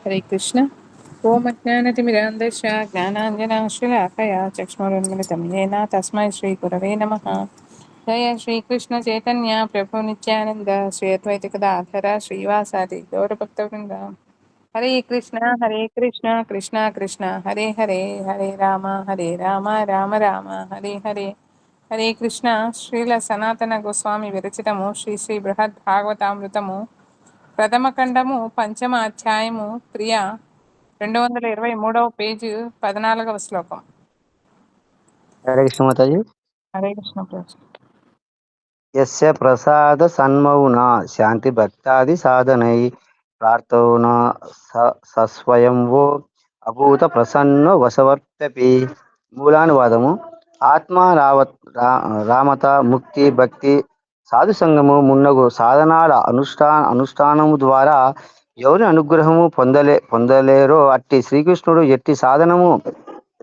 హరే కృష్ణ. ఓం అజ్ఞానతిమిరాంధస్య జ్ఞానాంజనాశ్రులాకయా చక్ష్మరున్మిలితం येन తస్మై శ్రీగురవే నమః. జయ శ్రీకృష్ణ చైతన్య ప్రభు నిత్యానంద శ్రీ అద్వైత గదాధర శ్రీవాసాది గౌరభక్తవృంద. హరే కృష్ణ కృష్ణ కృష్ణ హరే హరే, హరే రామ రామ రామ హరే హరే. హరే కృష్ణ. శ్రీల సనాతన గోస్వామి విరచితము శ్రీ శ్రీ బృహద్ భాగవతామృతము ప్రథమ ఖండము పంచమ అధ్యాయము క్రియ 223 పేజీ 14వ శ్లోకం. హరే కృష్ణ మాతాజీ. హరే కృష్ణ ప్రభు. యస్య ప్రసాద సన్మౌన శాంతి భక్తాది సాధనై ప్రార్థౌన సస్వయంవో అభూత ప్రసన్నో వసవర్తపి. మూలానువాదము. ఆత్మ రామత ముక్తి భక్తి సాధు సంగము మున్నగు సాధనాల అనుష్ఠానము ద్వారా ఎవరి అనుగ్రహము పొందలేరో అట్టి శ్రీకృష్ణుడు ఎట్టి సాధనము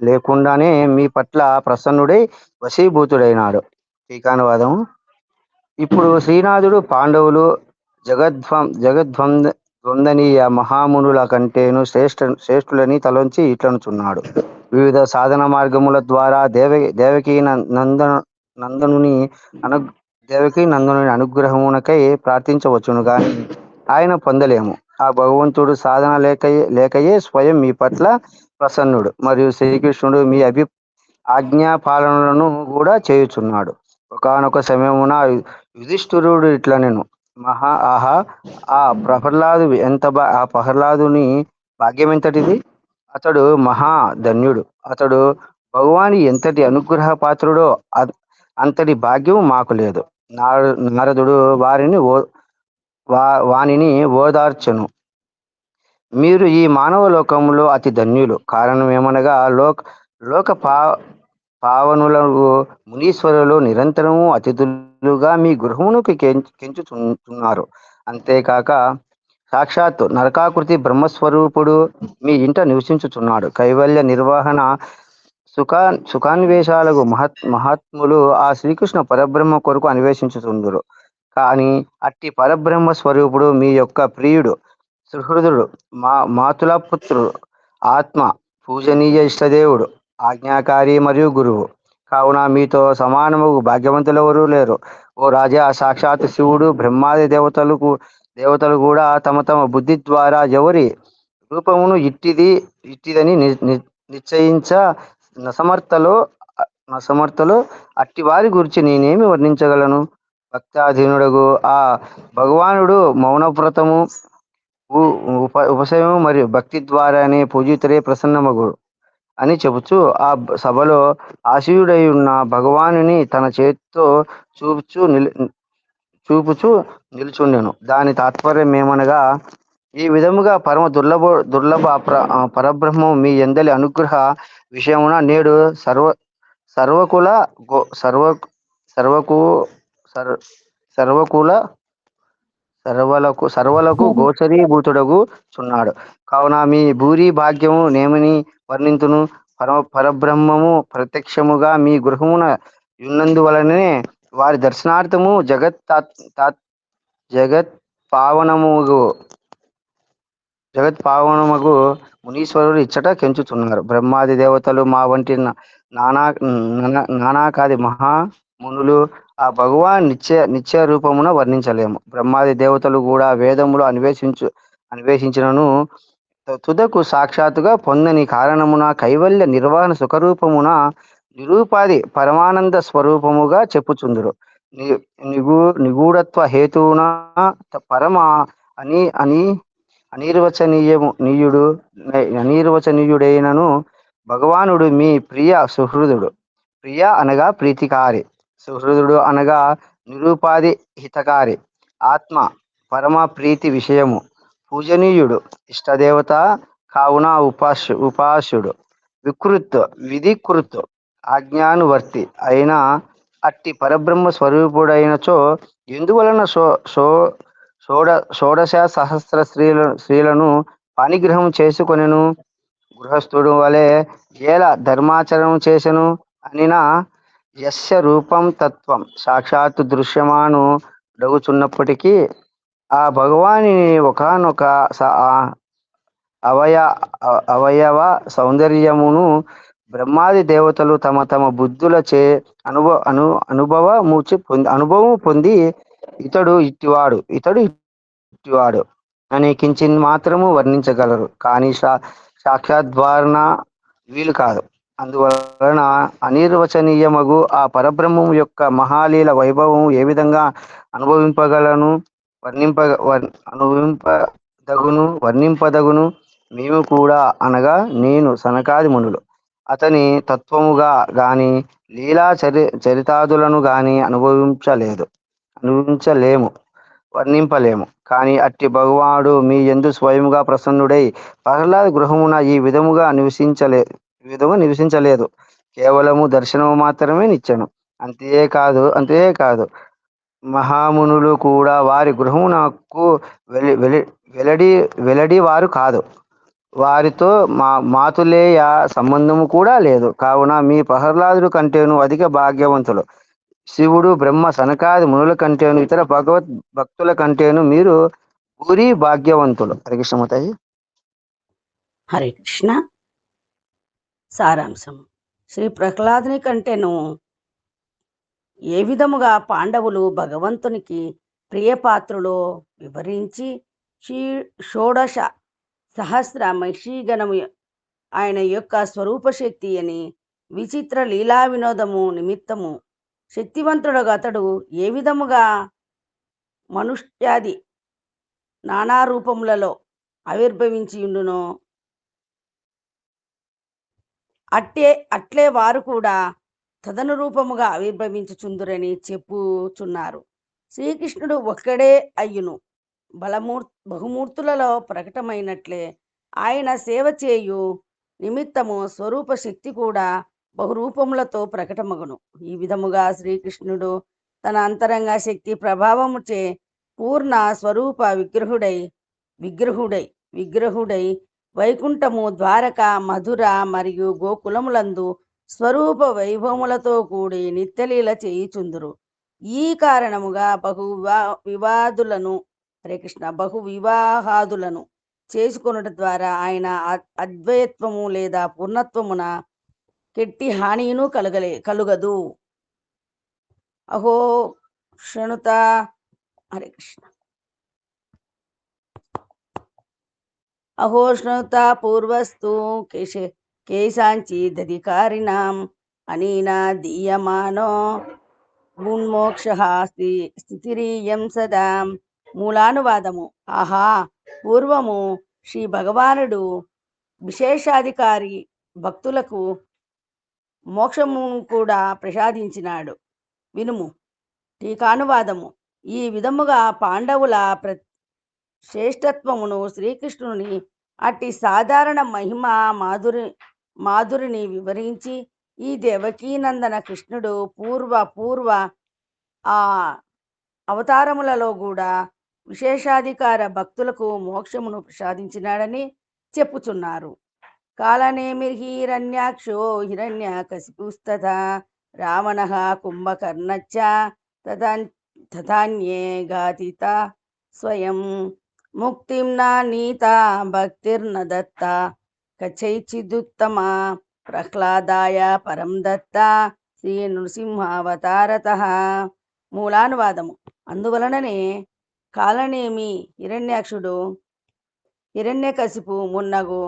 లేకుండానే మీ పట్ల ప్రసన్నుడై వశీభూతుడైనాడు. టీకానువాదము. ఇప్పుడు శ్రీనాథుడు పాండవులు జగద్వందనీయ మహామునుల కంటేను శ్రేష్ఠులని తలంచి ఇట్లనుచున్నాడు. వివిధ సాధన మార్గముల ద్వారా దేవకీ నందనుని అనుగ్రహమునకై ప్రార్థించవచ్చును గాని ఆయన పొందలేము. ఆ భగవంతుడు సాధన లేకయే స్వయం మీ పట్ల ప్రసన్నుడు. మరియు శ్రీకృష్ణుడు మీ ఆజ్ఞాపాలనలను కూడా చేయుచున్నాడు. ఒకానొక సమయమున యుధిష్ఠిరుడు ఇట్లనెను, ఆ ప్రహ్లాదుని భాగ్యం ఎంతటిది! అతడు మహాధన్యుడు. అతడు భగవాని ఎంతటి అనుగ్రహ పాత్రుడో అంతటి భాగ్యము మాకు లేదు. నారదుడు వానిని ఓదార్చెను. మీరు ఈ మానవ లోకంలో అతి ధన్యులు. కారణం ఏమనగా లోక పావనులకు మునీశ్వరులు నిరంతరము అతిథులుగా మీ గృహమునకు కెంచుతున్నారు. అంతేకాక సాక్షాత్ నరకాకృతి బ్రహ్మస్వరూపుడు మీ ఇంట నివసించుచున్నాడు. కైవల్య నిర్వహణ సుఖాన్వేషాలకు మహాత్ములు ఆ శ్రీకృష్ణ పరబ్రహ్మ కొరకు అన్వేషించుతుందరు. కానీ అట్టి పరబ్రహ్మ స్వరూపుడు మీ యొక్క ప్రియుడు, సుహృదుడు, మాతులపుత్రుడు, ఆత్మ, పూజనీయ ఇష్టదేవుడు, ఆజ్ఞాకారి మరియు గురువు. కావున మీతో సమానము భాగ్యవంతులెవరూ లేరు. ఓ రాజా, సాక్షాత్ శివుడు, బ్రహ్మాది దేవతలు కూడా తమ తమ బుద్ధి ద్వారా ఎవరి రూపమును ఇట్టిదని నిశ్చయించ నసమర్థలో అట్టి వారి గురించి నేనేమి వర్ణించగలను? భక్తాధీనుడగు ఆ భగవానుడు మౌనవ్రతము, ఉపశమము మరియు భక్తి ద్వారానే పూజితుడే ప్రసన్నమగు అని చెబుతూ ఆ సభలో ఆశీయుడై ఉన్న భగవానుని తన చేతితో చూపుచూ నిలుచుండెను. దాని తాత్పర్యం ఏమనగా, ఈ విధముగా పరమ దుర్లభ పరబ్రహ్మం మీ యందలి అనుగ్రహ విషయమున నేడు సర్వలకు గోచరీభూతుడగు చున్నాడు. కావున మీ భూరి భాగ్యము నేమని వర్ణింతును. పరబ్రహ్మము ప్రత్యక్షముగా మీ గృహమున యున్నందువలనే వారి దర్శనార్థము జగత్పావనమగు మునీశ్వరుడు ఇచ్చట కెంచుచున్నారు. బ్రహ్మాది దేవతలు మా వంటి నానాకాది మహామునులు ఆ భగవాన్ నిత్య రూపమున వర్ణించలేము. బ్రహ్మాది దేవతలు కూడా వేదములు అన్వేషించినను తుదకు సాక్షాత్తుగా పొందని కారణమున కైవల్య నిర్వహణ సుఖరూపమున నిరూపాది పరమానంద స్వరూపముగా చెప్పుచుందురు. నిగూఢత్వ హేతువున పరమ అనిర్వచనీయుడైనను భగవానుడు మీ ప్రియ సుహృదుడు. ప్రియ అనగా ప్రీతికారి, సుహృదుడు అనగా నిరూపాధి హితకారి, ఆత్మ పరమ ప్రీతి విషయము, పూజనీయుడు, ఇష్టదేవత కావున ఉపాస్యుడు, వికృత్ విధికృత్ ఆజ్ఞానువర్తి అయిన అట్టి పరబ్రహ్మ స్వరూపుడైనచో ఎందువలన షోడ షోడశ సహస్ర స్త్రీలను పాణిగ్రహం చేసుకొనెను. గృహస్థుడు వలె ఏల ధర్మాచరణం చేసెను అనినా యస్య రూపం తత్వం సాక్షాత్ దృశ్యమాను డగుచున్నప్పటికీ ఆ భగవాని ఒకనొక అవయ అవయవ సౌందర్యమును బ్రహ్మాది దేవతలు తమ తమ బుద్ధులచే అనుభవం పొంది ఇతడు ఇట్టివాడు అని కించిన్ మాత్రము వర్ణించగలరు, కానీ సాక్షాద్వారణ వీలు కాదు. అందువలన అనిర్వచనీయమగు ఆ పరబ్రహ్మము యొక్క మహాలీల వైభవం ఏ విధంగా అనుభవింపగలను వర్ణింపదగును. మేము కూడా అనగా నేను సనకాది మునులు అతని తత్వముగా గాని లీలా చరితాదులను గాని అనుభవించలేము, వర్ణింపలేము. కానీ అట్టి భగవానుడు మీ యందు స్వయముగా ప్రసన్నుడై ప్రహ్లాద గృహమున ఈ విధముగా నివసించలేదు, కేవలము దర్శనము మాత్రమే నిచ్చెను. అంతేకాదు మహామునులు కూడా వారి గృహమునకు వెలడి వారు కాదు, వారితో మాతులేయ సంబంధము కూడా లేదు. కావున మీ ప్రహ్లాదుడు కంటేను అధిక భాగ్యవంతులు. శివుడు బ్రహ్మ సనకాది మునుల కంటేను ఇతర భగవద్ భక్తుల కంటేను మీరు పూరి భాగ్యవంతులు. హరే కృష్ణ మాతాజీ. హరే కృష్ణ. సారాంశం: శ్రీ ప్రహ్లాదుని కంటేను ఏ విధముగా పాండవులు భగవంతునికి ప్రియపాత్రులో వివరించి షోడశ సహస్ర మహిషీగణము ఆయన యొక్క స్వరూప శక్తి అని విచిత్ర లీలా వినోదము నిమిత్తము శక్తివంతుడుగా అతడు ఏ విధముగా మనుష్యాది నానా రూపములలో ఆవిర్భవించి ఉండునో అట్లే వారు కూడా తదనురూపముగా ఆవిర్భవించుచుందురని చెప్పుచున్నారు. శ్రీకృష్ణుడు ఒక్కడే అయ్యును బహుమూర్తులలో ప్రకటమైనట్లే ఆయన సేవ చేయు నిమిత్తము స్వరూప శక్తి కూడా బహురూపములతో ప్రకటమగును. ఈ విధముగా శ్రీకృష్ణుడు తన అంతరంగ శక్తి ప్రభావముచే పూర్ణ స్వరూప విగ్రహుడై వైకుంఠము, ద్వారక, మధుర మరియు గోకులములందు స్వరూప వైభవములతో కూడి నిత్యలీల చేయుచుందురు. ఈ కారణముగా బహు వివాహాదులను చేసుకొనుట ద్వారా ఆయన అద్వైత్వము లేదా పూర్ణత్వమున కెట్టి హానియును కలుగదు. అహో శృణుత. హరే కృష్ణ. అహోష్ణుత పూర్వస్తు కేశాంచిదధికారిణాం అనీనా దీయమానో మున్మోక్ష స్థితిరీయం సదా. మూలానువాదము: ఆహా, పూర్వము శ్రీ భగవానుడు విశేషాధికారి భక్తులకు మోక్షము కూడా ప్రసాదించినాడు. వినుము. టీకానువాదము: ఈ విధముగా పాండవుల శ్రేష్టత్వమును శ్రీకృష్ణుని అట్టి సాధారణ మహిమ మాధురిని వివరించి ఈ దేవకీనందన కృష్ణుడు పూర్వ ఆ అవతారములలో కూడా విశేషాధికార భక్తులకు మోక్షమును ప్రసాదించినాడని చెప్పుచున్నారు. కాలనేమిర్హిరణ్యాక్షో హిరణ్యకశిపుస్తథా రావణః కుంభకర్ణశ్చ తథాన్యే ఘాతిత స్వయం ముక్తిం నీతా భక్తిర్న దత్త కచైచిదుత్తమా ప్రహ్లాదాయ పరం దత్త శ్రీ నృసింహావతారతః. మూలానువాదము: అందువలననే కాలనేమి హిరణ్యాక్షుడు, హిరణ్యకశిపు మున్నగు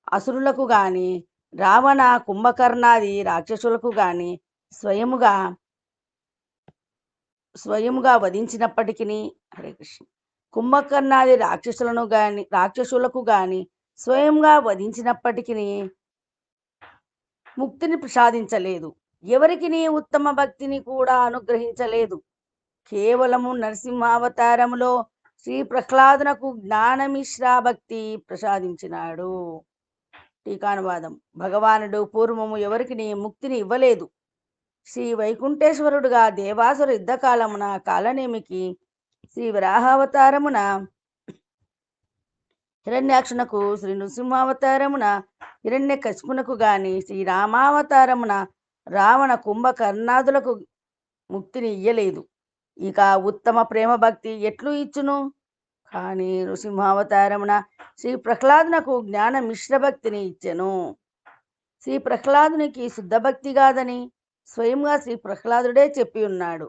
అసురులకు గాని, రావణ, కుంభకర్ణాది రాక్షసులకు గాని స్వయముగా వధించినప్పటికీ, హరే కృష్ణ, కుంభకర్ణాది రాక్షసులకు గాని స్వయంగా వధించినప్పటికీ ముక్తిని ప్రసాదించలేదు. ఎవరికి నీ ఉత్తమ భక్తిని కూడా అనుగ్రహించలేదు. కేవలము నరసింహావతారములో శ్రీ ప్రహ్లాదునకు జ్ఞానమిశ్రా భక్తి ప్రసాదించినాడు. టీకానువాదం. భగవానుడు పూర్వము ఎవరికి నీ ముక్తిని ఇవ్వలేదు. శ్రీ వైకుంఠేశ్వరుడుగా దేవాసుర యుద్ధకాలమున కాలనేమికి, శ్రీ వరాహావతారమున హిరణ్యాక్షునకు, శ్రీ నృసింహావతారమున హిరణ్య కశిపునకు గాని, శ్రీరామావతారమున రావణ కుంభకర్ణాదులకు ముక్తిని ఇయ్యలేదు. ఇక ఉత్తమ ప్రేమ భక్తి ఎట్లు ఇచ్చును? కానీ నృసింహావతారమున శ్రీ ప్రహ్లాదునకు జ్ఞాన మిశ్ర భక్తిని ఇచ్చెను. శ్రీ ప్రహ్లాదునికి శుద్ధ భక్తి కాదని స్వయంగా శ్రీ ప్రహ్లాదుడే చెప్పి ఉన్నాడు.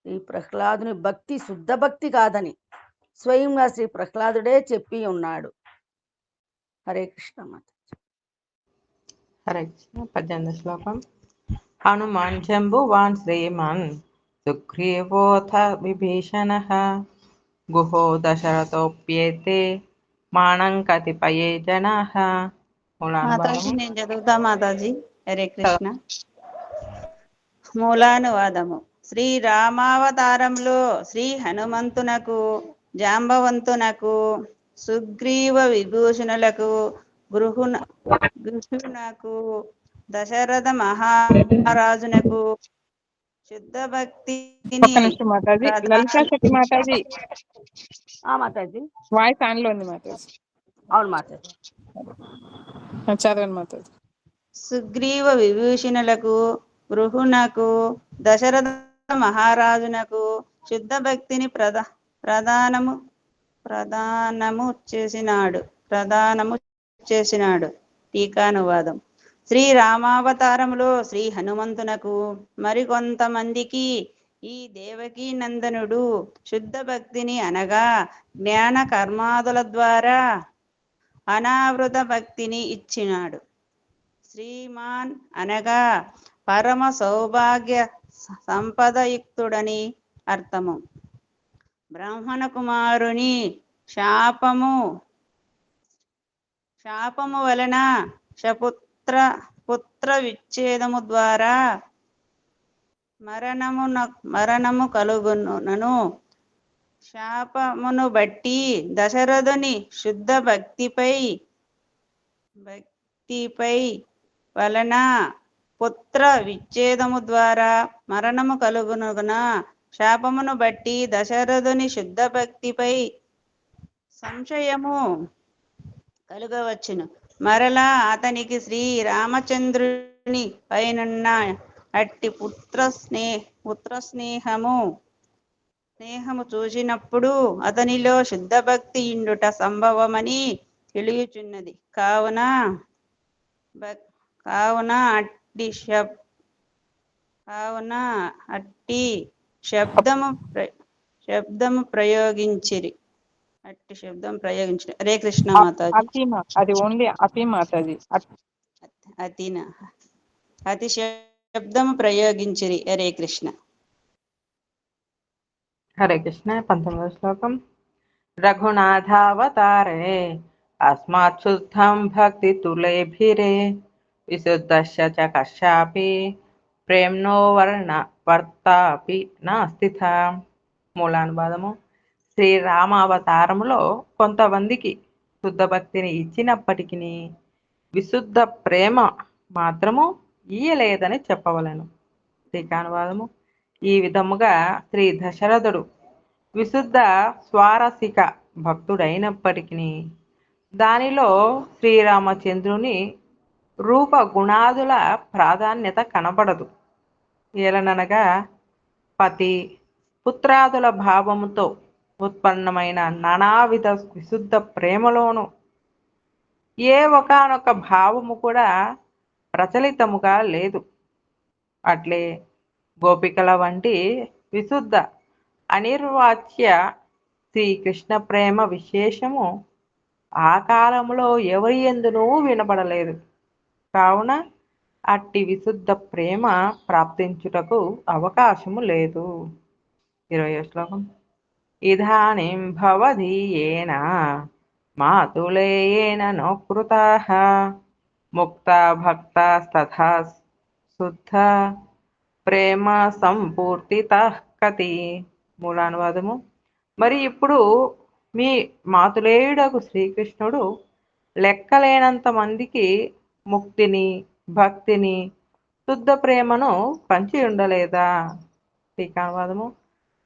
శ్రీ ప్రహ్లాదుని భక్తి శుద్ధ భక్తి కాదని స్వయంగా శ్రీ ప్రహ్లాదుడే చెప్పి ఉన్నాడు. హరే కృష్ణ మాత. హరే కృష్ణ. 18వ శ్లోకం. హనుమాన్ జంబువాన్ శ్రీమాన్ సుగ్రీవోథ విభీషణః గుహో దశరథోప్యేతే మాణం కతిపయే జనాః. మాతాజీ నేను చదువుతా మాతాజీ. హరే కృష్ణ. మూలానువాదము. శ్రీరామావతారంలో శ్రీ హనుమంతునకు, జాంబవంతునకు, సుగ్రీవ విభూషణులకు, గృహునకు, దశరథ మహారాజునకు శుద్ధ భక్తిని ఒక్క నిమిషం మాతాజీ. లలితా శక్తి మాతాజీ మాతాజీ. వాయిస్ ఆన్ లో ఉంది మాతాజీ. అవును మాతాజీ. చదవండి మాతాజీ. సుగ్రీవ విభూషణులకు, గృహునకు, దశరథ మహారాజునకు శుద్ధ భక్తిని ప్రదానము చేసినాడు. టీకానువాదం. శ్రీరామావతారములో శ్రీ హనుమంతునకు మరికొంతమందికి ఈ దేవకీ నందనుడు శుద్ధ భక్తిని అనగా జ్ఞాన కర్మాదుల ద్వారా అనావృత భక్తిని ఇచ్చినాడు. శ్రీమాన్ అనగా పరమ సౌభాగ్య సంపదయుక్తుడని అర్థము. బ్రాహ్మణ కుమారుని శాపము వలన పుత్ర విచ్ఛేదము ద్వారా మరణము కలుగునను. శాపమును బట్టి దశరథుని శుద్ధ భక్తిపై వలన పుత్ర విచ్ఛేదము ద్వారా మరణము కలుగునుగున. శాపమును బట్టి దశరథుని శుద్ధ భక్తిపై సంశయము కలుగవచ్చును. మరలా అతనికి శ్రీ రామచంద్రుని పైనున్న అట్టి పుత్ర స్నేహము చూసినప్పుడు అతనిలో శుద్ధ భక్తి ఇండుట సంభవమని తెలియచున్నది. కావున అట్టి శబ్దము ప్రయోగించిరి. హరే కృష్ణ మాతాజీ. అతిమ, అది ఓన్లీ అతి మాతాజీ. అతి శబ్దము ప్రయోగించిరి. హరే కృష్ణ. హరే కృష్ణ. 19వ శ్లోకం. రఘునాథావతారే అస్మాత్ శుద్ధం భక్తి తులేభిరే విశుద్ధస్య చ కశ్యాపి ప్రేమ్నో వర్తాపి నాస్తిథ. మూలానువాదము. శ్రీరామావతారములో కొంతమందికి శుద్ధ భక్తిని ఇచ్చినప్పటికీ విశుద్ధ ప్రేమ మాత్రము ఇయ్యలేదని చెప్పవలను. టీకానువాదము. ఈ విధముగా శ్రీ దశరథుడు విశుద్ధ స్వారసిక భక్తుడైనప్పటికీ దానిలో శ్రీరామచంద్రుని రూప గుణాదుల ప్రాధాన్యత కనబడదు. ఏలననగా పతి పుత్రాదుల భావముతో ఉత్పన్నమైన నానావిధ విశుద్ధ ప్రేమలోను ఏ ఒకానొక భావము కూడా ప్రచలితముగా లేదు. అట్లే గోపికల వంటి విశుద్ధ అనిర్వాచ్య శ్రీకృష్ణ ప్రేమ విశేషము ఆ కాలంలో ఎవరి యందునూ వినబడలేదు. కావున అట్టి విశుద్ధ ప్రేమ ప్రాప్తించుటకు అవకాశము లేదు. 20వ శ్లోకం. ఇదానీం భవదీయేన మాతులేయేన నోకృతాః ముక్త భక్త తథా శుద్ధ ప్రేమ సంపూర్తిత కతి. మూలానువాదము. మరి ఇప్పుడు మీ మాతులేయుడకు శ్రీకృష్ణుడు లెక్కలేనంత మందికి ముక్తిని, భక్తిని, శుద్ధ ప్రేమను పంచి ఉండలేదా? టీకానువాదము.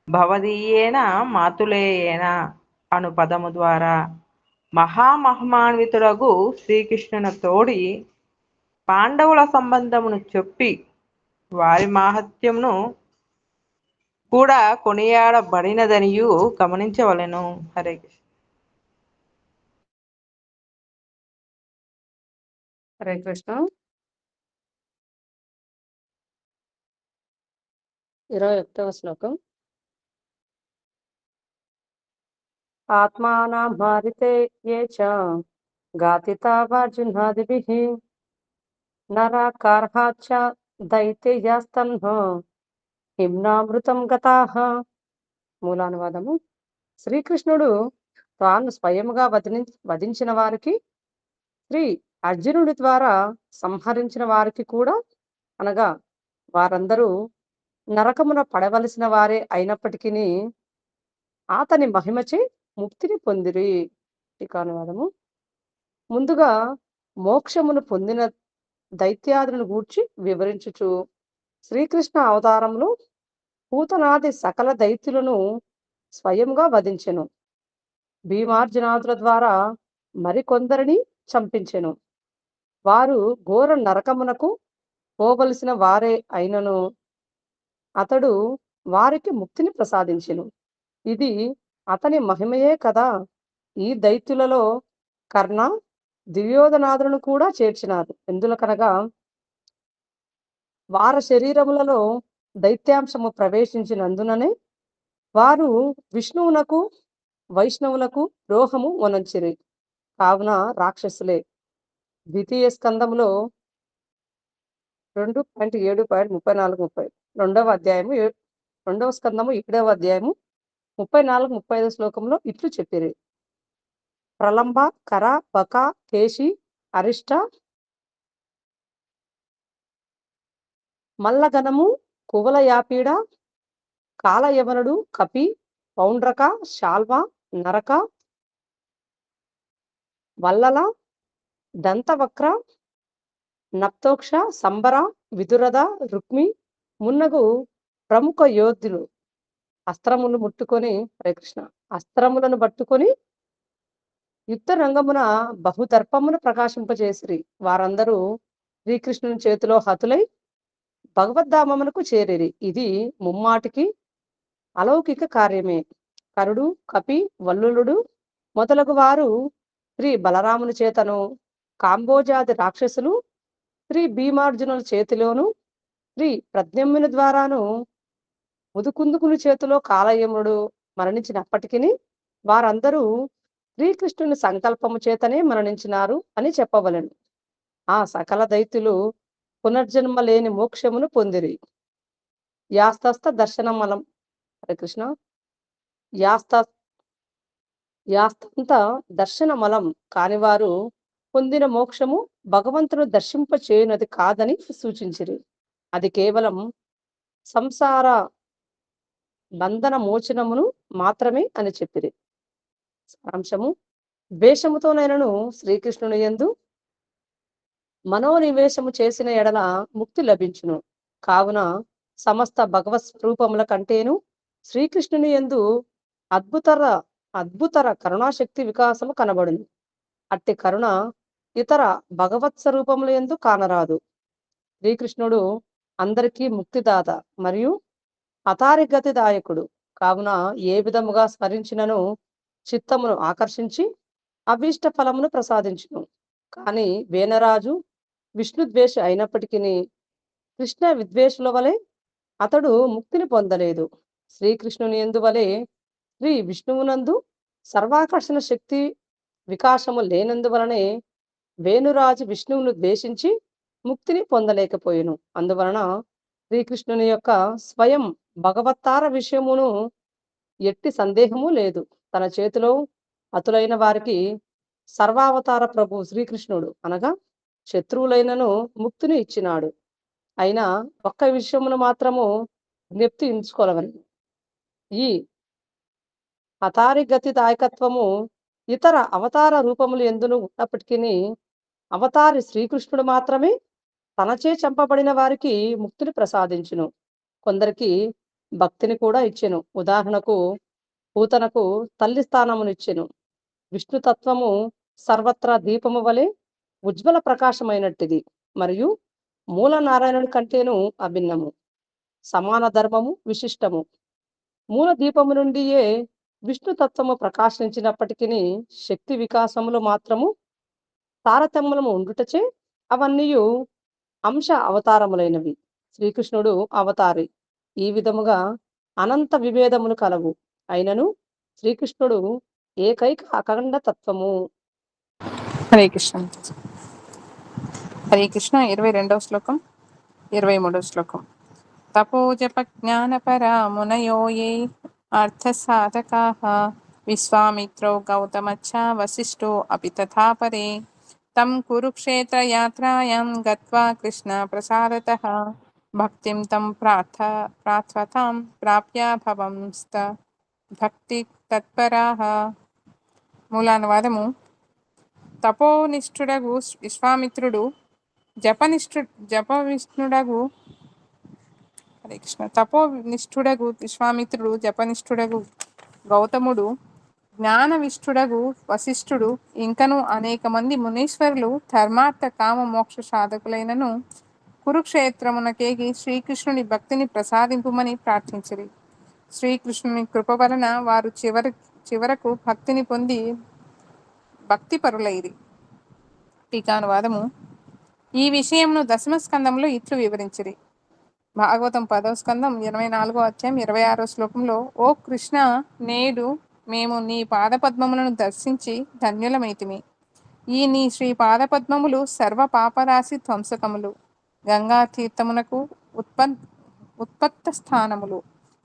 భవదీయేన మాతులేయేన అను పదము ద్వారా మహామహిమాన్వితుడగు శ్రీకృష్ణుని తోడి పాండవుల సంబంధమును చెప్పి వారి మాహత్యమును కూడా కొనియాడబడినదనియు గమనించవలెను. హరే కృష్ణ. హరే కృష్ణ. 21వ శ్లోకం. ఆత్మానాం హారితే ఏ చ ఘాతితావార్జునాదిభిః నరాకార్హాచ్చ దైత్యయాస్తన్హో హిమ్నామృతం గతాః. మూలానువాదము. శ్రీకృష్ణుడు తాను స్వయముగా వధించిన వారికి, శ్రీ అర్జునుడి ద్వారా సంహరించిన వారికి కూడా, అనగా వారందరూ నరకమున పడవలసిన వారే అయినప్పటికీ అతని మహిమచే ముక్తిని పొందిరి. టీకానువాదము. ముందుగా మోక్షమును పొందిన దైత్యాదులను గూర్చి వివరించుచు శ్రీకృష్ణ అవతారంలో పూతనాది సకల దైత్యులను స్వయంగా వధించెను. భీమార్జునాదుల ద్వారా మరికొందరిని చంపించెను. వారు ఘోర నరకమునకు పోవలసిన వారే అయినను అతడు వారికి ముక్తిని ప్రసాదించెను. ఇది అతని మహిమయే కదా. ఈ దైత్యులలో కర్ణ, దుర్యోధనాదులను కూడా చేర్చినారు. ఎందులకనగా వారి శరీరములలో దైత్యాంశము ప్రవేశించినందుననే వారు విష్ణువునకు వైష్ణవులకు ద్రోహము వనంచిరి. కావున రాక్షసులే. ద్వితీయ స్కందములో 2.7.34-30 రెండవ స్కందము 7వ అధ్యాయము 34-35 శ్లోకంలో ఇట్లు చెప్పిరి. ప్రలంబ, కర, బక, కేశి, అరిష్ట, మల్లగనము, కువలయాపీడ, కాలయవనుడు, కపి, పౌండ్రక, శాల్వ, నరక, వల్లల, దంతవక్ర, నప్తోక్ష, సంబర, విదురద, రుక్మి మున్నగు ప్రముఖ యోధులు అస్త్రములను ముట్టుకొని, హరే కృష్ణ, అస్త్రములను పట్టుకొని యుద్ధ రంగమున బహుదర్పమును ప్రకాశింపజేసిరి. వారందరూ శ్రీకృష్ణుని చేతిలో హతులై భగవద్ధామమునకు చేరిరి. ఇది ముమ్మాటికి అలౌకిక కార్యమే. కరుడు, కపి, వల్లులుడు మొదలగు వారు శ్రీ బలరాముని చేతను, కాంబోజాది రాక్షసులు శ్రీ భీమార్జునుల చేతిలోను, శ్రీ ప్రద్యుమ్నుని ద్వారాను, ముదుకుందుకుని చేతిలో కాలయముడు మరణించినప్పటికీ వారందరూ శ్రీకృష్ణుని సంకల్పము చేతనే మరణించినారు అని చెప్పవలెను. ఆ సకల దైత్యులు పునర్జన్మ లేని మోక్షమును పొందిరి. యాస్తస్త దర్శనమలం. హరే కృష్ణ. యాస్తంత దర్శనమలం కాని వారు పొందిన మోక్షము భగవంతును దర్శింప చేయునది కాదని సూచించిరి. అది కేవలం సంసార బంధన మోచనమును మాత్రమే అని చెప్పిరి. సారాంశము: ద్వేషముతోనైనను శ్రీకృష్ణుని యందు మనోనివేశము చేసిన ఎడల ముక్తి లభించును. కావున సమస్త భగవత్ స్వరూపముల కంటేను శ్రీకృష్ణుని యందు అద్భుతర కరుణాశక్తి వికాసము కనబడును. అట్టి కరుణ ఇతర భగవత్ స్వరూపముల యందు కానరాదు. శ్రీకృష్ణుడు అందరికీ ముక్తిదాత మరియు అతారిగతిదాయకుడు. కావున ఏ విధముగా స్మరించినను చిత్తమును ఆకర్షించి అభీష్ట ఫలమును ప్రసాదించును. కానీ వేనరాజు విష్ణుద్వేష అయినప్పటికీ కృష్ణ విద్వేషుల వలె అతడు ముక్తిని పొందలేదు. శ్రీకృష్ణుని యందు వలె శ్రీ విష్ణువునందు సర్వాకర్షణ శక్తి వికాసము లేనందువలనే వేణురాజు విష్ణువును ద్వేషించి ముక్తిని పొందలేకపోయాను. అందువలన శ్రీకృష్ణుని యొక్క స్వయం భగవత్తార విషయమును ఎట్టి సందేహము లేదు. తన చేతిలో అతులైన వారికి సర్వావతార ప్రభు శ్రీకృష్ణుడు అనగా శత్రువులైనను ముక్తిని ఇచ్చినాడు. అయినా ఒక్క విషయమును మాత్రము జ్ఞప్తి ఉంచుకోగలను. ఈ అతారిగతి దాయకత్వము ఇతర అవతార రూపములు ఎందును ఉన్నప్పటికీ అవతారి శ్రీకృష్ణుడు మాత్రమే తనచే చంపబడిన వారికి ముక్తిని ప్రసాదించును. కొందరికి భక్తిని కూడా ఇచ్చెను. ఉదాహరణకు పూతనకు తల్లి స్థానమునిచ్చెను. విష్ణుతత్వము సర్వత్రా దీపము వలె ఉజ్వల ప్రకాశమైనట్టిది మరియు మూల నారాయణుని కంటేను అభిన్నము. సమాన ధర్మము విశిష్టము. మూల దీపము నుండియే విష్ణుతత్వము ప్రకాశించినప్పటికీ శక్తి వికాసములు మాత్రము తారతమ్యము ఉండుటచే అవన్నీయు అంశ అవతారములైనవి. శ్రీకృష్ణుడు అవతారి. ఈ విధముగా అనంత విభేదములు కలవు. అయినను శ్రీకృష్ణుడు ఏకైక అఖండ తత్వము. హరే కృష్ణ. హరే కృష్ణ. 22వ శ్లోకం, 23వ శ్లోకం. తపోజప జ్ఞానపరా మునయో ఏ అర్థసాధకాః విశ్వామిత్రో గౌతమచ్చ వసిష్ఠో అపి తథా పరే తం కురుక్షేత్రయాత్రాయాం గత్వా కృష్ణ ప్రసాదతః భక్తిం తం ప్రార్థతాం ప్రాప్య భవంస్త భక్తి తత్పరాః. మూలానువాదము. తపోనిష్ఠుడగు విశ్వామిత్రుడు జపనిష్ఠుడగు హరే కృష్ణ. తపోనిష్ఠుడగు విశ్వామిత్రుడు, జపనిష్ఠుడగు గౌతముడు, జ్ఞానవిష్ఠుడగు వశిష్ఠుడు, ఇంకను అనేక మంది మునీశ్వరులు ధర్మార్థ కామ మోక్ష సాధకులైనను కురుక్షేత్రమునకేగి శ్రీకృష్ణుని భక్తిని ప్రసాదింపుమని ప్రార్థించిరి. శ్రీకృష్ణుని కృప వలన వారు చివరకు భక్తిని పొంది భక్తి పరులైరి. టీకానువాదము. ఈ విషయంను దశమ స్కందంలో ఇట్లు వివరించిరి. భాగవతం 10వ స్కందం 24వ అధ్యాయం 26వ శ్లోకంలో, ఓ కృష్ణ, నేడు మేము నీ పాదపద్మములను దర్శించి ధన్యులమైతిమి. ఈ నీ శ్రీ పాదపద్మములు సర్వ పాపరాశి ధ్వంసకములు, గంగా తీర్థమునకు ఉత్పత్త స్థానములు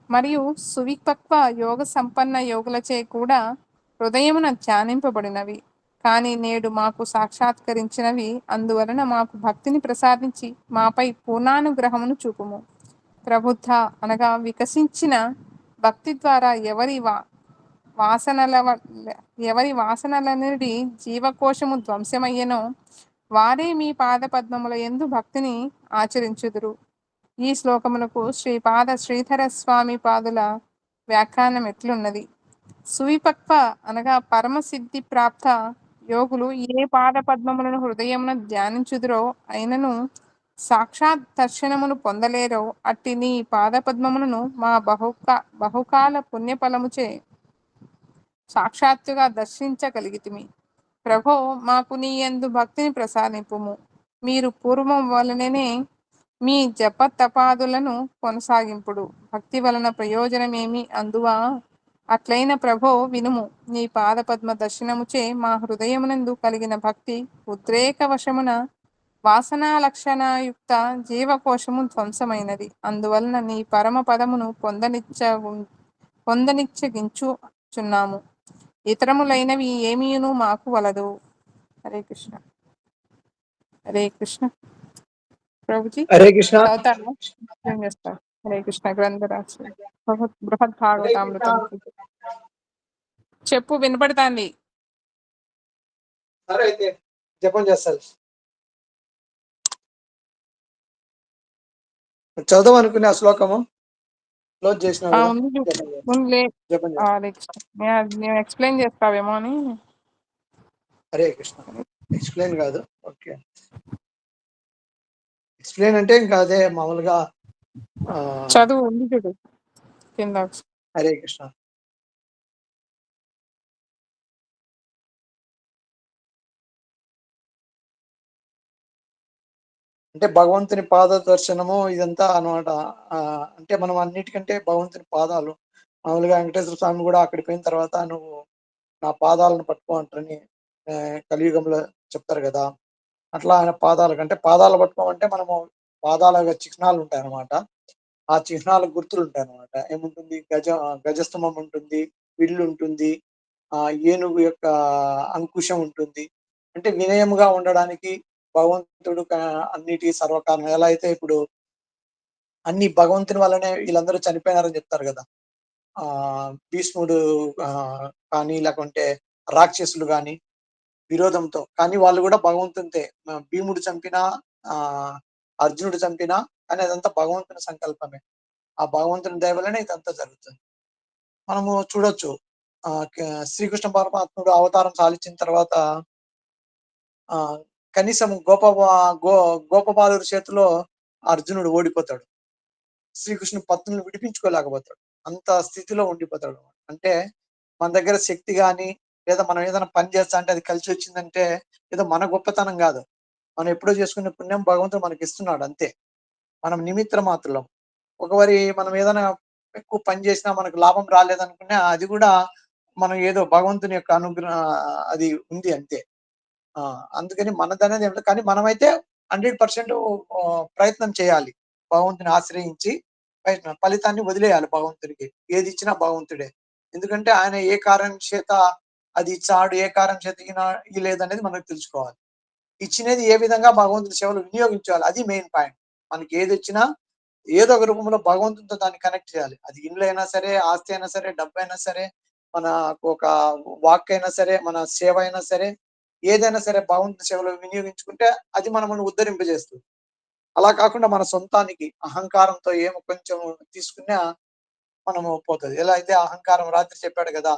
మరియు సువిపక్వ యోగ సంపన్న యోగులచే కూడా హృదయమున ధ్యానింపబడినవి. కానీ నేడు మాకు సాక్షాత్కరించినవి. అందువలన మాకు భక్తిని ప్రసాదించి మాపై పూర్ణానుగ్రహమును చూపుము. ప్రబుద్ధ అనగా వికసించిన భక్తి ద్వారా ఎవరి వాసనల నుండి జీవకోశము ధ్వంసమయ్యనో వారే మీ పాదపద్మముల యందు భక్తిని ఆచరించుదురు. ఈ శ్లోకములకు శ్రీధర స్వామి పాదుల వ్యాఖ్యానం ఎట్లున్నది. సువిపక్వ అనగా పరమసిద్ధి ప్రాప్త యోగులు ఏ పాదపద్మములను హృదయమున ధ్యానించుదురో అయినను సాక్షాత్ దర్శనమును పొందలేరో అట్టి నీ పాదపద్మములను మా బహుకాల పుణ్యఫలముచే సాక్షాత్తుగా దర్శించగలిగితిమి. ప్రభో, మాకు నీ యందు భక్తిని ప్రసాదింపుము. మీరు పూర్వం వలననే మీ జప తపాదులను కొనసాగింపుడు. భక్తి వలన ప్రయోజనమేమి అందువా? అట్లైన ప్రభో వినుము. నీ పాదపద్మ దర్శనముచే మా హృదయమునందు కలిగిన భక్తి ఉద్రేక వశమున వాసనా లక్షణయుక్త జీవకోశము ధ్వంసమైనది. అందువలన నీ పరమ పదమును పొందనిచ్చగించుచున్నాము. ఇతరములైనవి ఏమీయును మాకు వలదు. హరే కృష్ణ. హరే కృష్ణ. ప్రభుజీ హరే కృష్ణ. చదువుతాను, ఏం చేస్తారు? హరే కృష్ణ. గ్రంథరాజు బృహద్ భాగవతామృతం చెప్పు, వినపడుతుంది. సరే అయితే జపం చేస్తారు. చదువు అనుకునే ఆ శ్లోకము క్లోజ్ చేసిన నేను ఎక్స్ప్లెయిన్ చేస్తావేమో అని. హరే కృష్ణ. ఎక్స్ప్లెయిన్ కాదు, ఓకే. ఎక్స్ప్లెయిన్ అంటే ఇంకా అదే మామూలుగా చదువు ఉంది చూడు కింద. హరే కృష్ణ. అంటే భగవంతుని పాద దర్శనము ఇదంతా అనమాట. అంటే మనం అన్నిటికంటే భగవంతుని పాదాలు, మామూలుగా వెంకటేశ్వర స్వామి కూడా అక్కడికి పోయిన తర్వాత నువ్వు నా పాదాలను పట్టుకో అంటారని కలియుగంలో చెప్తారు కదా. అట్లా ఆయన పాదాల కంటే పాదాలు పట్టుకోమంటే మనము పాదాల చిహ్నాలు ఉంటాయి అనమాట. ఆ చిహ్నాలకు గుర్తులు ఉంటాయి అనమాట. ఏముంటుంది? గజస్తంభం ఉంటుంది, విల్లు ఉంటుంది, ఏనుగు యొక్క అంకుశం ఉంటుంది. అంటే వినయముగా ఉండడానికి భగవంతుడు అన్నిటి సర్వకారణం. ఎలా అయితే ఇప్పుడు అన్ని భగవంతుని వల్లనే వీళ్ళందరూ చనిపోయినారని చెప్తారు కదా. భీష్ముడు కానీ లేకుంటే రాక్షసులు గాని విరోధంతో, కానీ వాళ్ళు కూడా భగవంతునితే. భీముడు చంపినా, అర్జునుడు చంపినా, కానీ అదంతా భగవంతుని సంకల్పమే. ఆ భగవంతుని దయ వల్లనే ఇదంతా జరుగుతుంది. మనము చూడొచ్చు, శ్రీకృష్ణ పరమాత్ముడు అవతారం సాలించిన తర్వాత కనీసం గోపబాలుడి చేతిలో అర్జునుడు ఓడిపోతాడు. శ్రీకృష్ణుని పత్నులను విడిపించుకోలేకపోతాడు. అంత స్థితిలో ఉండిపోతాడు. అంటే మన దగ్గర శక్తి గాని, లేదా మనం ఏదైనా పని చేస్తా అంటే అది కలిసి వచ్చిందంటే ఏదో మన గొప్పతనం కాదు. మనం ఎప్పుడో చేసుకునే పుణ్యం భగవంతుడు మనకి ఇస్తున్నాడు అంతే. మనం నిమిత్త మాత్రం. ఒకసారి మనం ఏదైనా ఎక్కువ పని చేసినా మనకు లాభం రాలేదనుకున్నా అది కూడా మనం ఏదో భగవంతుని యొక్క అనుగ్రహం అది ఉంది అంతే. అందుకని మనదనేది ఏమిటో, కానీ మనమైతే 100% ప్రయత్నం చేయాలి. భగవంతుని ఆశ్రయించి ఫలితాన్ని వదిలేయాలి భగవంతుడికి. ఏది ఇచ్చినా భగవంతుడే. ఎందుకంటే ఆయన ఏ కారణం చేత అది ఇచ్చాడు, ఏ కారణం చేత ఇయ్యలేదనేది మనకు తెలుసుకోవాలి. ఇచ్చినది ఏ విధంగా భగవంతుని సేవలు వినియోగించాలి, అది మెయిన్ పాయింట్. మనకి ఏది వచ్చినా ఏదో ఒక రూపంలో భగవంతునితో దాన్ని కనెక్ట్ చేయాలి. అది ఇల్లు అయినా సరే, ఆస్తి అయినా సరే, డబ్బు అయినా సరే, మన ఒక వాక్ అయినా సరే, మన సేవ అయినా సరే, ఏదైనా సరే భగవంతుని సేవలో వినియోగించుకుంటే అది మనల్ని ఉద్ధరింపజేస్తుంది. అలా కాకుండా మన సొంతానికి అహంకారంతో ఏమో కొంచెం తీసుకున్నా మనము పోతుంది. ఎలా అయితే అహంకారం రాత్రి చెప్పాడు కదా,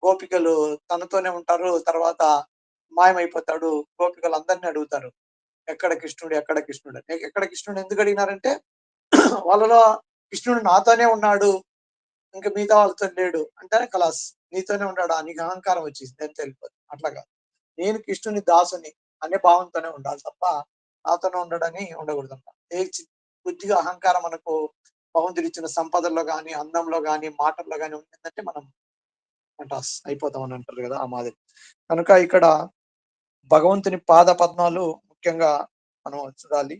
గోపికలు తనతోనే ఉంటారు, తర్వాత మాయమైపోతాడు. గోపికలు అందరినీ అడుగుతారు, ఎక్కడ కృష్ణుడు, ఎక్కడ కృష్ణుడు అని. ఎక్కడ కృష్ణుడు ఎందుకు అడిగినారంటే వాళ్ళలో కృష్ణుడు నాతోనే ఉన్నాడు, ఇంకా మిగతా వాళ్ళతో లేడు అంటేనే కలాస్, నీతోనే ఉన్నాడు నీకు అహంకారం వచ్చేసింది అని తెలిపోదు. అట్లాగా నేను కృష్ణుని దాసుని అనే భావంతోనే ఉండాలి తప్ప నాతోనే ఉండడని ఉండకూడదంట. కొద్దిగా అహంకారం మనకు భగవంతుడు ఇచ్చిన సంపదల్లో గాని, అందంలో గాని, మాటల్లో గాని ఉంటుందంటే మనం అంటాస్ అయిపోతాం అని అంటారు కదా, ఆ మాదిరి. కనుక ఇక్కడ భగవంతుని పాద పద్మాలు ముఖ్యంగా మనం చూడాలి.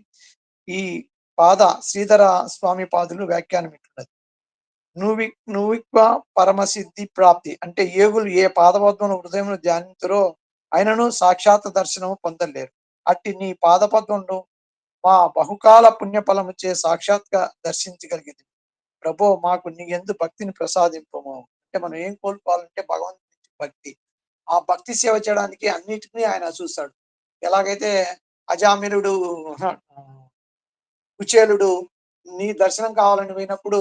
ఈ శ్రీధర స్వామి పాదులు వ్యాఖ్యానం ఇట్లున్నది. నువ్విక్వ పరమసిద్ధి ప్రాప్తి అంటే ఏగులు ఏ పాదపద్మను హృదయంలో ధ్యానించరో ఆయనను సాక్షాత్ దర్శనము పొందలేరు. అట్టి నీ పాదపద్మను మా బహుకాల పుణ్యఫలముచే సాక్షాత్గా దర్శించగలిగింది. ప్రభో మాకు నీ యందు భక్తిని ప్రసాదింపము. అంటే మనం ఏం కోల్పోవాలంటే భగవంతుని భక్తి. ఆ భక్తి సేవ చేయడానికి అన్నిటినీ ఆయన చూస్తాడు. ఎలాగైతే అజామినుడు కుచేలుడు నీ దర్శనం కావాలని పోయినప్పుడు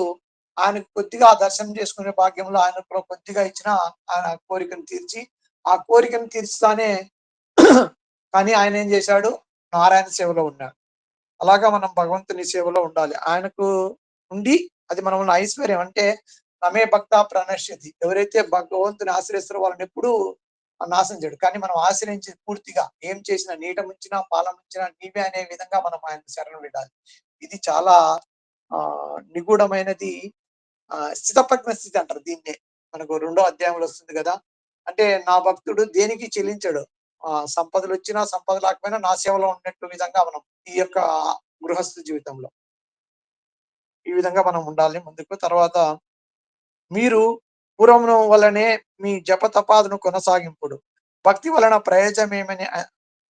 ఆయనకు కొద్దిగా ఆ దర్శనం చేసుకునే భాగ్యంలో ఆయన కొద్దిగా ఇచ్చిన ఆయన కోరికను తీర్చి, ఆ కోరికను తీర్చుతానే కానీ ఆయన ఏం చేశాడు, నారాయణ సేవలో ఉన్నాడు. అలాగా మనం భగవంతుని సేవలో ఉండాలి. ఆయనకు ఉండి అది మనల్ని ఐశ్వర్యం అంటే నమే భక్త ప్రణశ్యతి. ఎవరైతే భగవంతుని ఆశ్రయిస్తారో వాళ్ళని ఎప్పుడు నాశనం చేయడు. కానీ మనం ఆశ్రయించి పూర్తిగా ఏం చేసినా, నీట ముంచినా, పాల ముంచినా నీవే అనే విధంగా మనం ఆయన శరణు విడాలి. ఇది చాలా నిగూఢమైనది. స్థితప్రజ్ఞ స్థితి అంటారు దీన్నే. మనకు 2వ అధ్యాయంలో వస్తుంది కదా. అంటే నా భక్తుడు దేనికి చెల్లించాడు, సంపదలు వచ్చినా సంపద లేకపోయినా నా సేవలో ఉన్నట్టు విధంగా మనం ఈ యొక్క గృహస్థ జీవితంలో ఈ విధంగా మనం ఉండాలి ముందుకు. తర్వాత మీరు పూర్వం వలనే మీ జప తపాదును కొనసాగింపుడు భక్తి వలన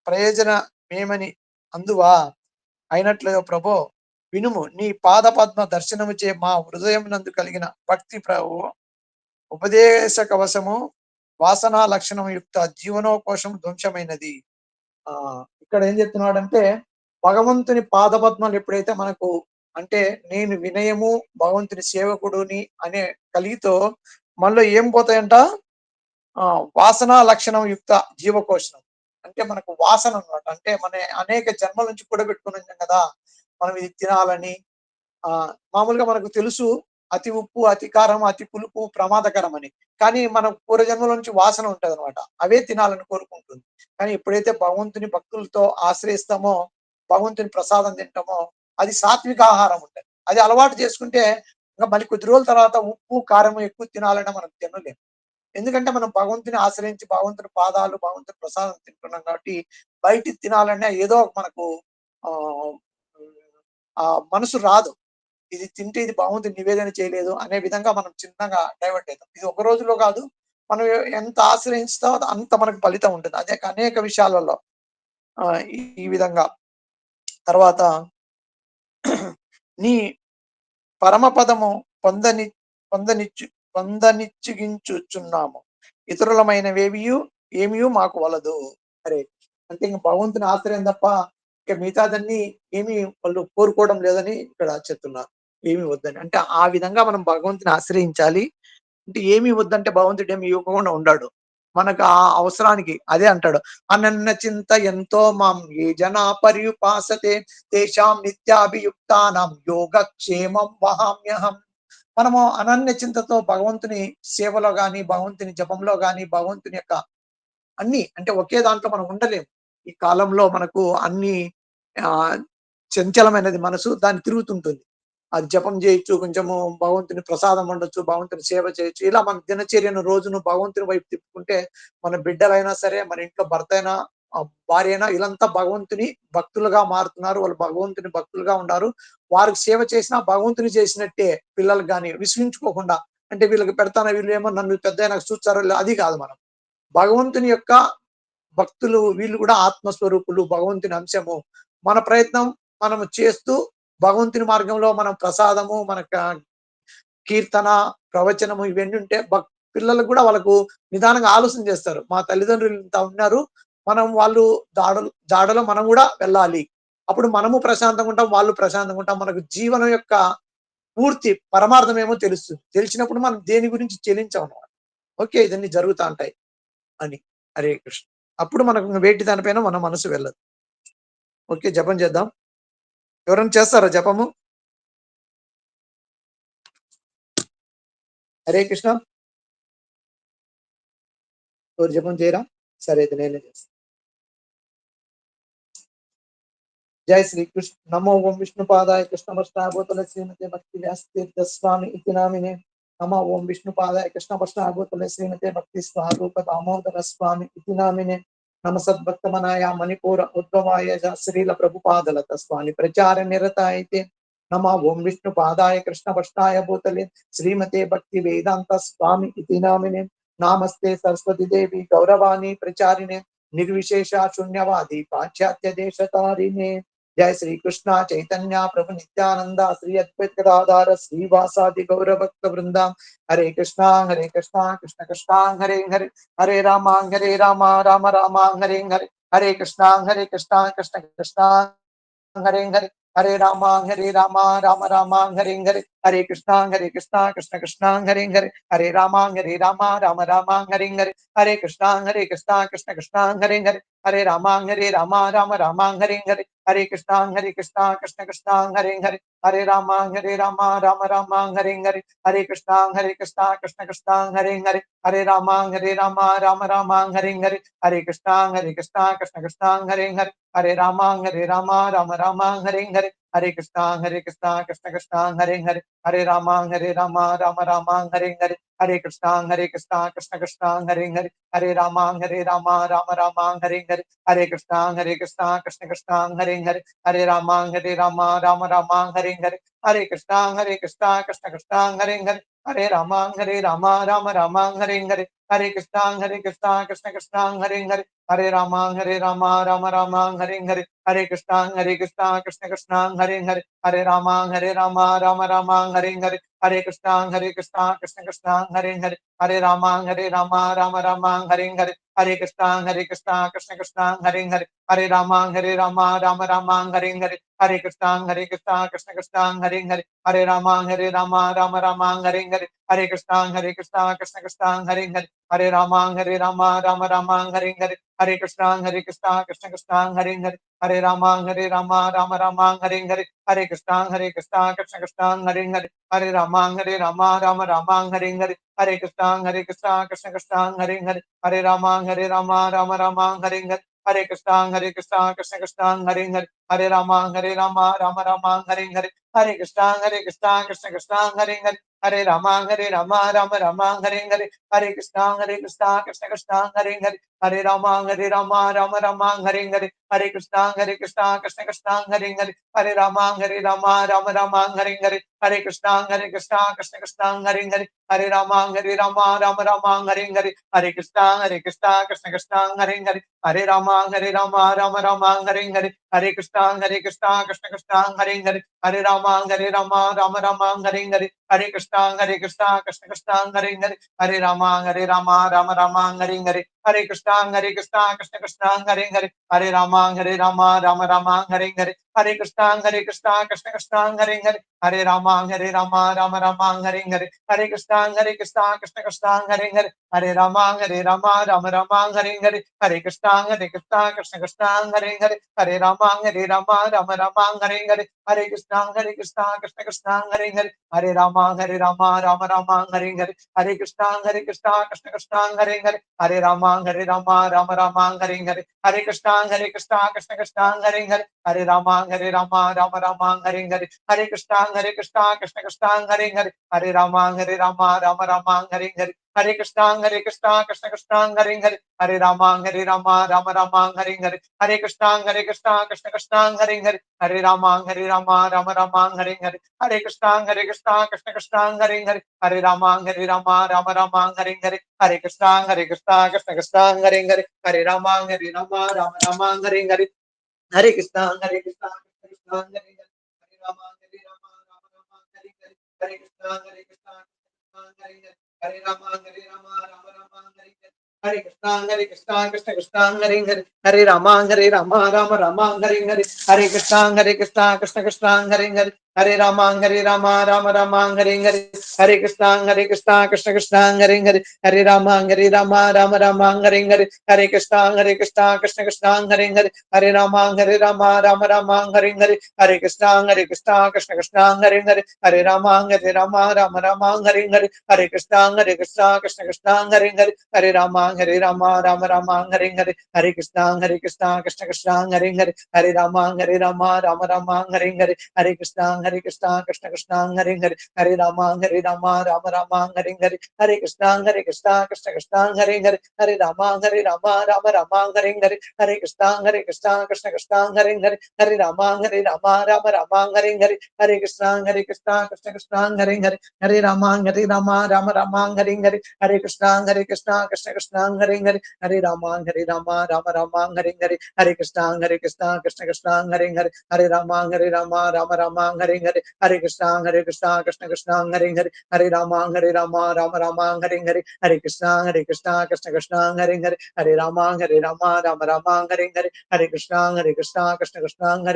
ప్రయోజనమేమని అందువా అయినట్లేదో ప్రభో వినుము. నీ పాద పద్మ దర్శనము చే మా హృదయం నందు కలిగిన భక్తి ఉపదేశ కవశము వాసనా లక్షణం యుక్త జీవనోకోశం ధ్వంసమైనది. ఇక్కడ ఏం చెప్తున్నాడంటే భగవంతుని పాదపద్మాలు ఎప్పుడైతే మనకు అంటే నేను వినయము భగవంతుని సేవకుడుని అనే కలిగితో మనలో ఏం పోతాయంట, వాసన లక్షణం యుక్త జీవకోశం అంటే మనకు వాసన అన్నమాట. అంటే మన అనేక జన్మల నుంచి కూడబెట్టుకుని ఉన్నాం కదా మనం ఇది తినాలని. మామూలుగా మనకు తెలుసు అతి ఉప్పు, అతి కారం, అతి పులుపు ప్రమాదకరం అని. కానీ మన పూర్వజన్మల నుంచి వాసన ఉంటది అనమాట, అవే తినాలని కోరుకుంటుంది. కానీ ఎప్పుడైతే భగవంతుని భక్తులతో ఆశ్రయిస్తామో, భగవంతుని ప్రసాదం తింటామో అది సాత్విక ఆహారం ఉంటుంది. అది అలవాటు చేసుకుంటే ఇంకా మళ్ళీ కొద్ది రోజుల తర్వాత ఉప్పు కారం ఎక్కువ తినాలన్నా మనం తినలేము. ఎందుకంటే మనం భగవంతుని ఆశ్రయించి భగవంతుని పాదాలు, భగవంతుని ప్రసాదం తింటున్నాం కాబట్టి బయటికి తినాలన్నా ఏదో మనకు ఆ మనసు రాదు. ఇది తింటే ఇది భగవంతుని నివేదన చేయలేదు అనే విధంగా మనం చిన్నగా డైవర్ట్ అవుతాం. ఇది ఒక రోజులో కాదు, మనం ఎంత ఆశ్రయిస్తామో అంత మనకు ఫలితం ఉంటుంది. అదే అనేక విషయాలలో ఈ విధంగా తర్వాత నీ పరమపదము పొందనిచ్చు పొందనిచ్చిగించుచున్నాము. ఇతరులమైనవేవియు ఏమియు మాకు వలదు. అరే, అంటే ఇంక భగవంతుని ఆశ్రయం తప్ప ఇక మిగతాదన్నీ ఏమి వాళ్ళు కోరుకోవడం లేదని ఇక్కడ చెప్తున్నారు. ఏమి వద్దని. అంటే ఆ విధంగా మనం భగవంతుని ఆశ్రయించాలి. అంటే ఏమి వద్దంటే భగవంతుడు ఏమి ఇవ్వకుండా ఉండాడు. మనకు ఆ అవసరానికి అదే అంటాడు. అనన్య చింత ఎంతో మాం ఏ జనా పర్యుపాసతే తేషాం నిత్యాభియుక్తానాం యోగక్షేమం వహామ్యహం. మనము అనన్య చింతతో భగవంతుని సేవలో గాని, భగవంతుని జపంలో గాని, భగవంతుని యొక్క అన్ని అంటే ఒకే దాంట్లో మనం ఉండలేము. ఈ కాలంలో మనకు అన్ని చంచలమైనది మనసు, దాన్ని తిరుగుతుంటుంది. అది జపం చేయొచ్చు, కొంచెము భగవంతుని ప్రసాదం ఉండొచ్చు, భగవంతుని సేవ చేయొచ్చు. ఇలా మన దినచర్యను రోజును భగవంతుని వైపు తిప్పుకుంటే మన బిడ్డలైనా సరే, మన ఇంట్లో భర్త అయినా, భార్య అయినా వీళ్ళంతా భగవంతుని భక్తులుగా మారుతున్నారు. వాళ్ళు భగవంతుని భక్తులుగా ఉన్నారు. వారికి సేవ చేసినా భగవంతుని చేసినట్టే. పిల్లలకు గాని విసిగించుకోకుండా, అంటే వీళ్ళకి పెడతాను, వీళ్ళు ఏమో నన్ను పెద్ద నాకు చూస్తారో అది కాదు. మనం భగవంతుని యొక్క భక్తులు, వీళ్ళు కూడా ఆత్మస్వరూపులు, భగవంతుని అంశము. మన ప్రయత్నం మనము చేస్తూ భగవంతుని మార్గంలో మనం ప్రసాదము, మన కీర్తన, ప్రవచనము ఇవన్నీ ఉంటే పిల్లలకు కూడా వాళ్ళకు నిదానంగా ఆలోచన చేస్తారు. మా తల్లిదండ్రులు ఇంత ఉన్నారు, మనం వాళ్ళు జాడలో మనం కూడా వెళ్ళాలి. అప్పుడు మనము ప్రశాంతంగా ఉంటాం, వాళ్ళు ప్రశాంతంగా ఉంటాం. మనకు జీవనం యొక్క పూర్తి పరమార్థం ఏమో తెలుస్తుంది. తెలిసినప్పుడు మనం దేని గురించి చెలించాం అన్నమాట. ఓకే, ఇదన్నీ జరుగుతా ఉంటాయి అని. హరే కృష్ణ. అప్పుడు మనకు వేటి దానిపైన మన మనసు వెళ్ళదు. ఓకే, జపం చేద్దాం. ఎవరైనా చేస్తారా జపము? హరే కృష్ణ. ఎవరు జపం చేయరా? సరే, అయితే నేనే చేస్తాను. జై శ్రీకృష్ణ. నమో ఓం విష్ణుపాదాయ కృష్ణపష్టాభూతల శ్రీమతే భక్తి వ్యాసతీర్థ స్వామి ఇతి నామినే. నమో ఓం విష్ణుపాదాయ కృష్ణపష్టాభూతల శ్రీమతే భక్తి స్వరూప దామోదర స్వామి ఇతి నామినే. నమ సద్భక్తమనాయ మణిపూర ఉద్భవాయ శ్రీల ప్రభుపాదలత స్వామి ప్రచార నిరతాయితే. నమో ఓం విష్ణుపాదాయ కృష్ణపష్టాయ భూతలే శ్రీమతే భక్తి వేదాంత స్వామి ఇతి నామినే. నామస్తే సరస్వతి దేవి గౌరవాణి ప్రచారిణే నిర్విశేష శూన్యవాది పాశ్చాత్య దేశతారిణే. जय श्री कृष्ण चैतन्य प्रभु नित्यानंद श्री अद्वैत गदाधर श्रीवासादि गौर भक्त वृंदा. हरे कृष्णा कृष्ण कृष्णा हरे हरे, हरे राम राम राम हरे हरे, हरे कृष्णा कृष्ण कृष्णा हरे हरे, हरे राम राम राम हरे हरे, हरे कृष्णा कृष्ण कृष्णा हरे हरे, हरे राम राम राम हरे हरे, हरे कृष्णा कृष्ण कृष्णा हरे हरे, हरे राम राम राम हरे हरे, हरे कृष्णा कृष्ण कृष्णा हरे हरे, हरे राम राम राम हरे हरे, हरे कृष्णा कृष्ण कृष्णा हरे हरे, हरे राम राम राम हरे हरे, हरे कृष्णा कृष्ण कृष्णा हरे हरे, हरे राम राम राम हरे हरे, हरे कृष्णा कृष्ण कृष्णा हरे हरे, हरे राम राम राम हरे हरे, हरे कृष्णा कृष्ण कृष्णा हरे हरे, हरे राम राम राम हरे हरे, हरे कृष्णा कृष्ण कृष्णा हरे हरे, हरे राम राम राम हरे हरे, हरे कृष्णा कृष्ण कृष्णा हरे हरे, हरे राम राम राम हरे हरे, हरे कृष्णा कृष्ण कृष्णा हरे हरे, हरे राम राम राम हरे हरे, हरे कृष्णा कृष्ण कृष्णा हरे हरे, हरे राम राम राम हरे हरे, हरे कृष्णा कृष्ण कृष्णा हरे हरे, हरे राम राम राम हरे हरे, हरे कृष्णा कृष्ण कृष्णा हरे हरे, हरे राम राम राम हरे हरे, हरे कृष्णा कृष्ण कृष्णा हरे हरे, हरे राम राम राम हरे हरे, हरे कृष्णा कृष्ण कृष्णा हरे हरे, हरे राम राम राम हरे हरे, हरे कृष्णा कृष्ण कृष्णा हरे हरे, हरे राम राम राम हरे हरे, हरे कृष्णा कृष्ण कृष्णा हरे हरे, हरे राम राम राम हरे हरे, हरे कृष्णा कृष्ण कृष्णा हरे हरे, हरे राम राम राम हरे हरे, हरे कृष्णा कृष्ण कृष्णा हरे हरे, हरे राम राम राम हरे हरे, हरे Krishna Krishna Krishna Hare Hare, Hare Rama Rama Rama Hare Krishna Krishna Krishna Hare Rama Rama Hare Krishna Krishna Krishna Hare Rama Rama Hare Krishna Krishna Krishna Hare Rama Rama Hare Krishna Krishna Krishna Hare Rama Rama Hare Krishna Krishna Krishna Hare Rama Rama Hare Krishna Krishna Krishna Hare Rama Rama Hare Krishna Krishna Krishna Hare Rama Rama Hare Krishna Krishna Krishna Hare Rama Rama Hare Krishna Krishna Krishna Hare Rama Rama Hare Krishna Krishna Krishna Hare Rama Rama Hare Krishna Krishna Krishna Hare Rama Rama Hare Krishna Krishna Krishna Hare Rama Rama Hare Krishna Krishna Krishna Hare Rama Rama Hare Krishna Krishna Krishna Hare Rama Rama Hare Krishna Krishna Krishna Hare Rama Rama Hare Krishna Krishna Krishna Hare Rama Rama Hare Krishna Krishna Krishna Hare Rama Rama Hare Krishna Krishna Krishna Hare Rama Rama Hare Krishna Krishna Krishna Hare Rama Rama Hare Krishna Hare Rama Rama Hare Krishna Krishna Krishna Hare Rama Rama Hare Krishna Krishna Krishna Hare Rama Rama Hare Krishna Krishna Krishna Hare Rama Rama Hare Krishna Krishna Krishna Hare Rama Rama Hare Krishna Krishna Krishna Hare Rama Rama Hare Krishna Krishna Krishna Hare Rama Rama Hare Krishna Krishna Krishna Hare Rama Rama Hare Krishna Krishna Krishna Hare Rama Rama Hare Krishna Krishna Krishna Hare Rama Rama Hare Krishna Krishna Krishna Hare Rama Rama Hare Krishna Krishna Krishna Hare Rama Rama Hare Krishna Krishna Krishna Hare Rama Rama Hare Krishna Krishna Krishna Hare Rama Rama Hare Krishna Krishna Krishna Hare Rama Rama Hare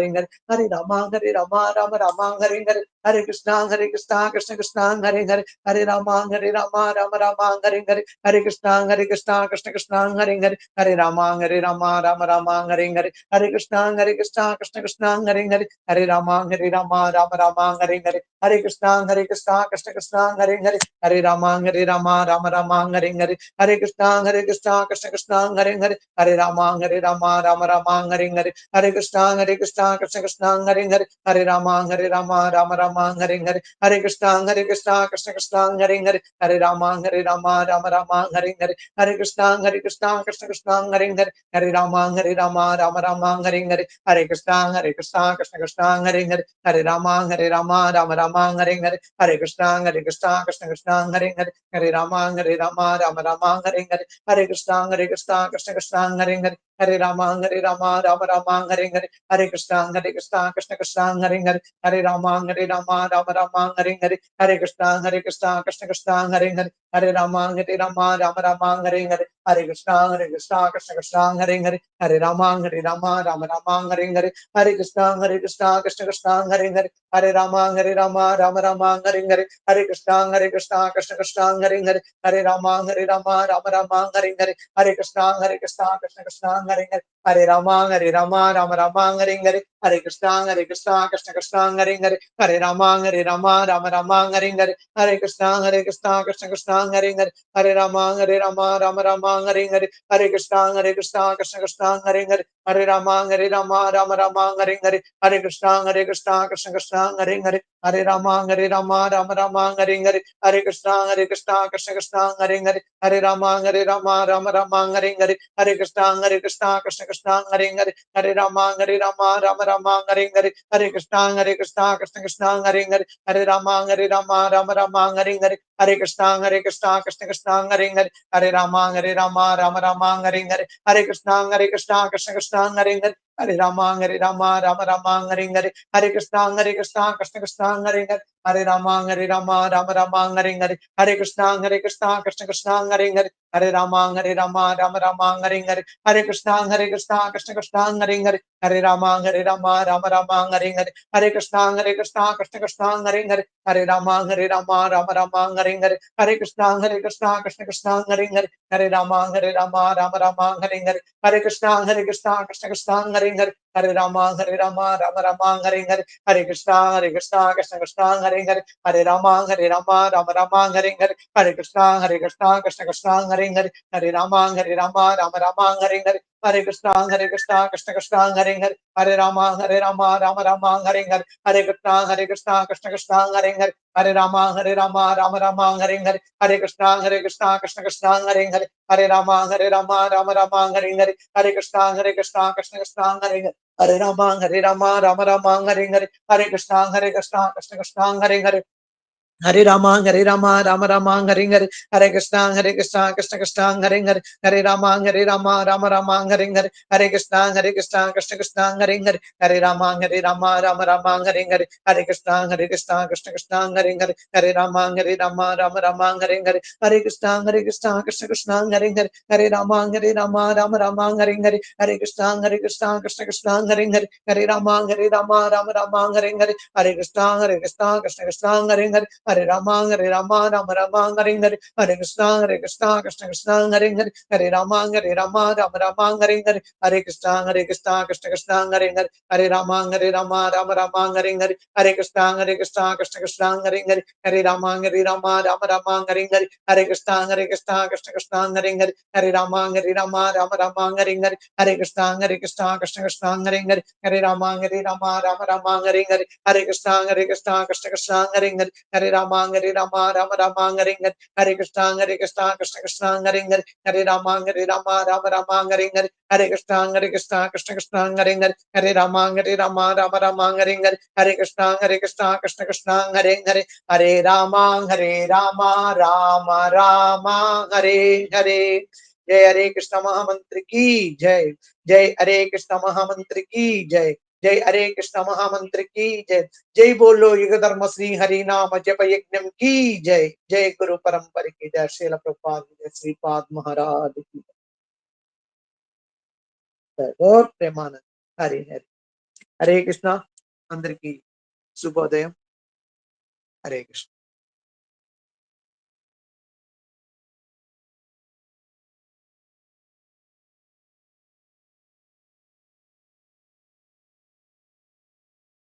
Krishna Krishna Hare Rama Rama Hare Krishna Krishna Krishna Hare Rama Rama Hare Krishna Krishna Krishna Hare Rama Rama Hare Krishna Krishna Krishna Hare Rama Rama Hare Krishna Krishna Krishna Hare Rama Rama Hare Krishna Krishna Krishna Hare Rama Rama Hare Krishna Krishna Krishna Hare Rama Rama Hare Krishna Krishna Krishna Hare Rama Rama Hare Krishna Krishna Krishna Hare Rama Rama Hare Krishna Krishna Krishna Hare Rama Rama Hare Krishna Krishna Krishna Hare Rama Rama Hare Krishna Krishna Hare Rama Rama Hare Krishna Krishna Krishna Hare Rama Rama Hare Krishna Krishna Krishna Hare Rama Rama Hare Krishna Krishna Krishna Hare Rama Rama Hare Krishna Krishna Krishna Hare Rama Rama Hare Krishna Krishna Krishna Hare Rama Rama Hare Krishna Krishna Krishna Hare Rama Rama Hare Krishna Krishna Krishna Hare Rama Rama Hare Krishna Krishna Krishna Hare Rama Rama Hare Krishna Krishna Krishna Hare Rama Rama Hare Krishna Krishna Krishna Hare Rama Rama Rama Hare Krishna Krishna Krishna Hare Hare Hare Rama Rama Hare Krishna Krishna Krishna Hare Hare Hare Rama Rama Hare Krishna Krishna Hare Hare Hare Rama Rama Hare Krishna Krishna Hare Hare Hare Rama Rama Hare Krishna Krishna Hare Hare Hare Rama Rama Hare Hare Hare Krishna Krishna Hare Hare Hare Rama Rama Hare Hare Hare Krishna Krishna Hare Hare Hare Rama Rama Hare Hare Hare Krishna Krishna Hare Hare Hare Rama Rama Hare Hare Hare Krishna Krishna Hare Hare Hare Rama Rama Hare Hare Hare Krishna Krishna Hare Hare Hare Rama Rama Hare Hare Hare Krishna Krishna Hare Hare Hare Rama Rama Hare Hare Hare Krishna Krishna Hare Hare Hare Rama Rama Hare Hare Hare Krishna Krishna Hare Hare Hare Rama Rama Hare Hare Hare Krishna Krishna Hare Hare Hare Rama Rama Hare Hare Hare Krishna Krishna Hare Hare Hare Rama Rama Hare Hare Hare Krishna Krishna Hare Hare Hare Rama Rama Hare Hare Hare Krishna Krishna Hare Hare Hare Rama Rama Hare Hare Hare Krishna Krishna Hare Hare Hare Rama Rama Hare Hare Hare Krishna Krishna Hare Hare Hare Rama Rama Hare Hare Hare Krishna Krishna Krishna Hare Hare Hare Rama Rama Hare Hare Hare Krishna Krishna Krishna Hare Hare Hare Rama Rama Hare Hare Hare Krishna Krishna Hare Hare Hare Rama Rama Hare Hare Hare Krishna Krishna Hare Hare Hare Rama Rama Hare Hare Hare Krishna Krishna Hare Hare Hare Rama Rama Hare Hare Hare Krishna Krishna Hare Hare Hare Rama Rama Hare Hare Hare Krishna Krishna Hare Hare Hare Rama Rama Hare Hare Hare Krishna Krishna Hare Hare Hare Rama Rama Hare Hare Hare Krishna Krishna Hare Hare Hare Rama Rama Hare Hare Hare Krishna Krishna Hare Hare Hare Rama Rama Hare Hare Hare Krishna Krishna Hare Hare Hare Rama Rama Hare Hare Hare Krishna Krishna Hare Hare Hare Rama Rama Hare Hare Hare Krishna Krishna Hare Hare Hare Rama Rama Hare Hare Hare Krishna Krishna Hare Hare Hare Rama Rama Hare Hare Hare Krishna Krishna Hare Hare Hare Rama Rama Hare Hare जय हरे कृष्ण महामंत्र की जय जय हरे कृष्ण महामंत्र की जय जय हरे कृष्ण महामंत्र की जय जय बोलो युग धर्म श्री हरि नाम जप यज्ञम की जय जय गुरु परंपरा की जय श्रील प्रभुपाद जय श्रीपाद महाराज की जय और प्रेमानंद हरे हरे हरे कृष्ण अंदर की शुभोदय हरे कृष्ण